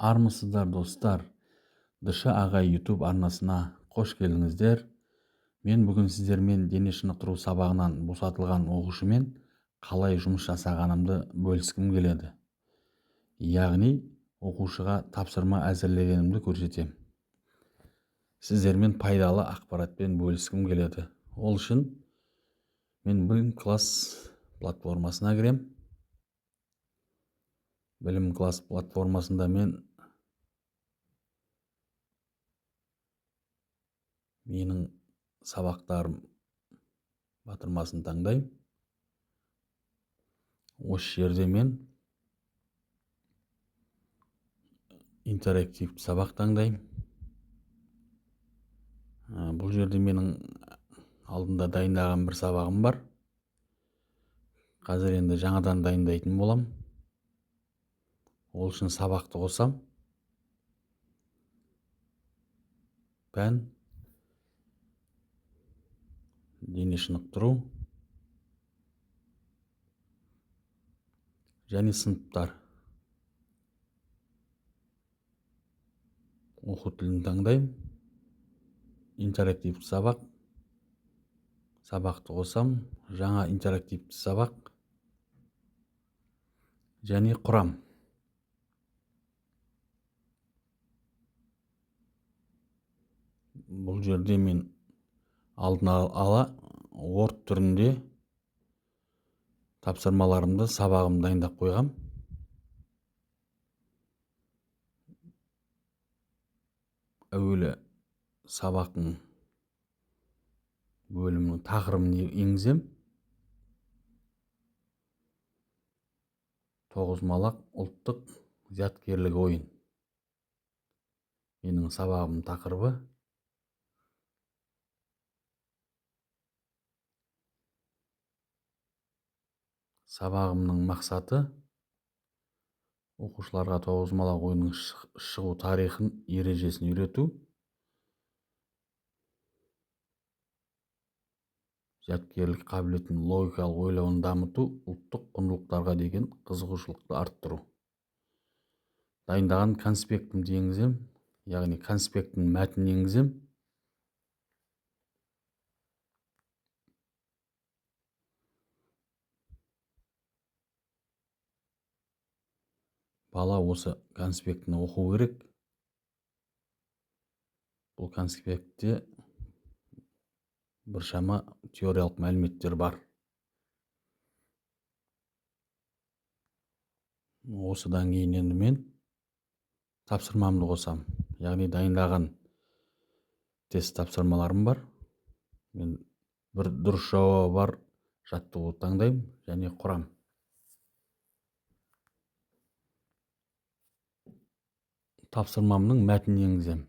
Армысыздар достар, ДШ Ағай YouTube арнасына қош келдіңіздер. Мен бүгін сіздермен дене шынықтыру сабағынан босатылған оқушымен қалай жұмыс жасағанымды бөліскім келеді. Яғни оқушыға тапсырма әзірлегенімді көрсетем. Сіздермен пайдалы ақпаратпен бөліскім келеді. Ол үшін мен білім класс платформасына кірем. Білім класс платформасында менің сабақтарым батырмасын таңдаймын. Осы жерде мен интерактивті сабақ таңдаймын. Бұл жерде менің алдында дайындаған бір сабағым бар. Қазір енді жаңадан дайындайтын болам. Ол үшін сабақты қосам. Пән, дене шынықтыру және сыныптар. Оқу тілін таңдаймын. Интерактивті сабақ. Сабақты қосам. Жаңа интерактивті сабақ және құрам. Бұл жерде мен алдын ала Word түрінде тапсырмаларымды, сабағымды дайындап қойғам. Әуелі сабақтың бөлімінің тақырыбын енгізем. Тоғызқұмалақ ұлттық зияткерлік ойын. Менің сабағымның тақырыбы. Сабағымның мақсаты оқушыларға тоғызқұмалақ ойынның шығу тарихын, ережесін үйрету. Зияткерлік қабілетін, логикалық ойлауын дамыту, ұлттық құндылықтарға деген қызығушылықты арттыру. Дайындаған конспектімді енгізем, яғни конспекттің мәтінін енгізем. Бала осы конспектіні оқу керек. Бұл конспектте біршама теориялық мәліметтер бар. Осыдан кейін енді мен тапсырмамды қосам. Яғни дайындаған тест тапсырмаларым бар. Мен бір дұрыс жауабы бар жаттығу таңдаймын және құрам. Тапсырмамның мәтінін енгізем.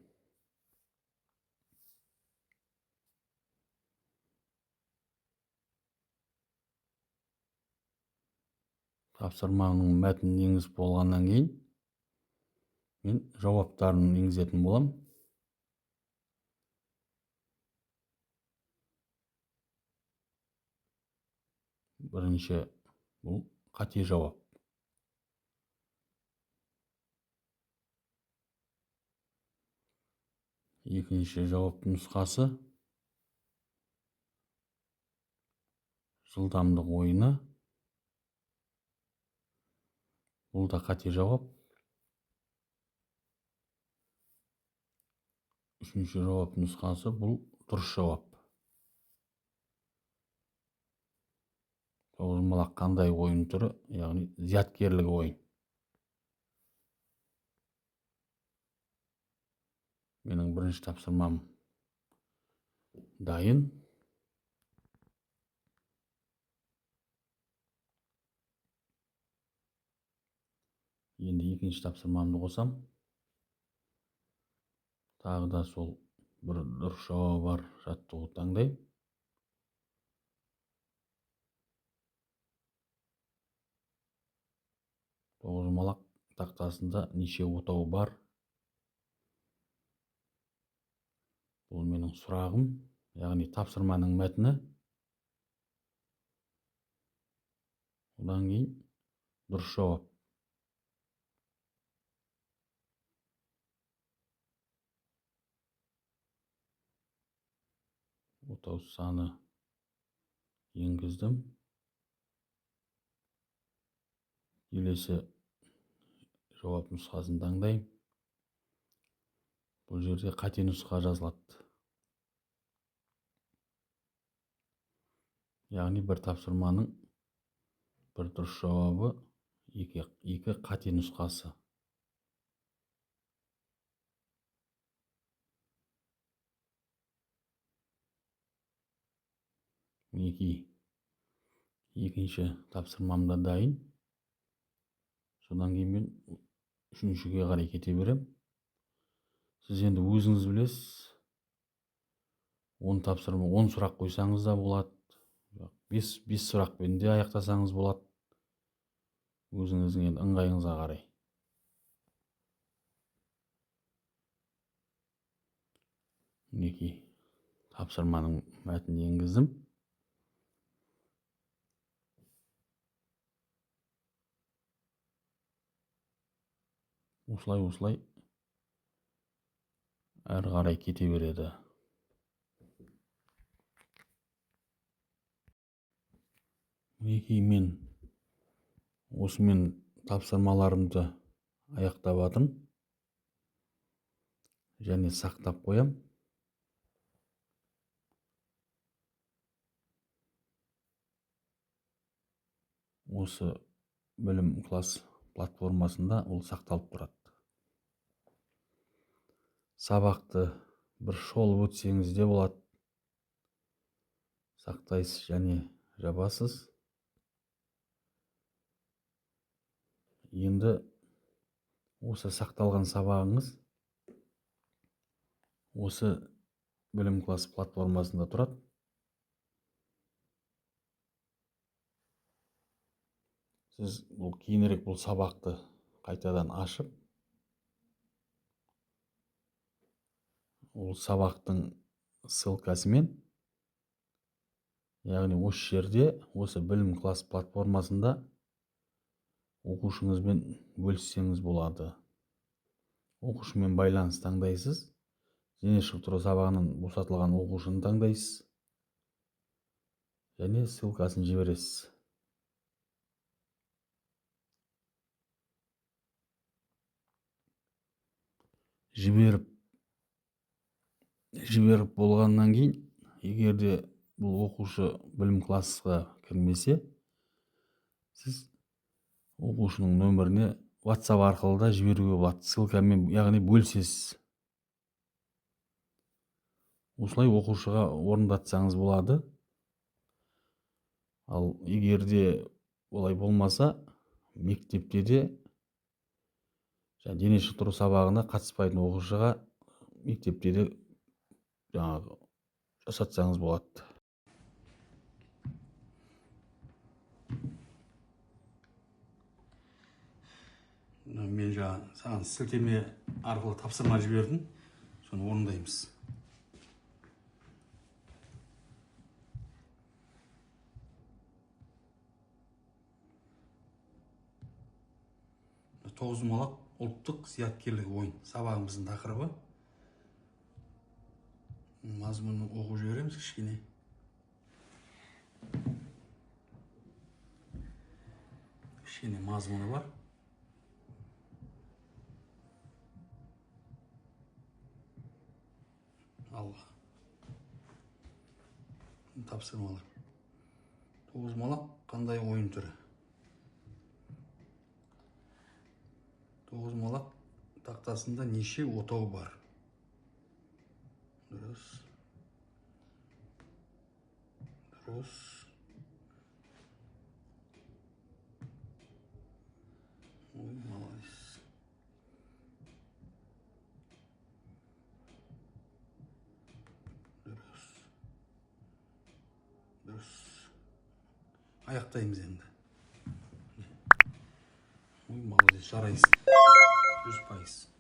Тапсырманың мәтінін енгізіп болғаннан кейін мен жауаптарын енгізетін болам. Бірінші бұл қате жауап. Екінші жауап нұсқасы жылдамдық ойыны. Бұл да қате жауап. Үшінші жауап нұсқасы бұл дұрыс жауап. Тоғызқұмалақ қандай ойын түрі, яғни зияткерлік ойын. Менің бірінші тапсырмам дайын. Енді екінші тапсырмамды қосам. Тағы да сол бір дұрыс жауабы бар жаттығу таңдаймын. Тоғызқұмалақ тақтасында неше отау бар? Бұл менің сұрағым, яғни тапсырманың мәтіні. Одан кейін дұрыс жауап. дауыс саны енгіздім. Келесі жауап нұсқасын таңдаймын. Бұл жерде қате нұсқа жазылады. Яғни бір тапсырманың бір дұрыс жауабы, екі қате нұсқасы. Екінші тапсырмамда дайын. Содан кейін мен үшіншіге қарай кете берем. Сіз енді өзіңіз білесіз. 10 тапсырма, 10 сұрақ қойсаңыз да болады. 5 сұрақпен де аяқтасаңыз болады. Өзіңіздің енді ыңғайыңызға қарай. Мінекей тапсырманың мәтінін енгіздім. Осылай әрі қарай кете береді. Мінекей мен осымен тапсырмаларымды аяқтап жатырмын және сақтап қоям. Осы білім класс платформасында ол сақталып тұрады. Сабақты бір шолып өтсеңіз де болады. Сақтайсыз және жабасыз. Енді осы сақталған сабағыңыз осы білім класс платформасында тұрады. Сіз кейінірек бұл сабақты қайтадан ашып, ол сабақтың ссылкасымен, яғни осы жерде, осы білім класс платформасында оқушыңызбен бөліссеңіз болады. Оқушымен байланыс таңдайсыз. Дене шынықтыру сабағынан босатылған оқушыны таңдайсыз және ссылкасын жібересіз. Жіберіп болғаннан кейін, егер де бұл оқушы білім классқа кірмесе, сіз оқушының нөміріне WhatsApp арқылы да жіберуге болады. Ссылкамен, яғни бөлісесіз. Осылай оқушыға орындатсаңыз болады. Ал егер де олай болмаса, мектепте де дене шынықтыру сабағына қатыспайтын оқушыға мектепте де жасатсаңыз болады. Мен саған сілтеме арқылы тапсырма жібердім. Соны орындаймыз. Тоғызқұмалақ ұлттық зияткерлік ойын сабағымыздың тақырыбы. Мазмұнын оқып жібереміз кішкене. Кішкене мазмұны бар. Ал тапсырмалар. Тоғызқұмалақ қандай ойын түрі? Тоғызқұмалақ тақтасында неше отау бар? Дұрыс. Ой, молодец. Дұрыс. Аяқтаймыз енді. Ой, молодец, жарайсың. 100%.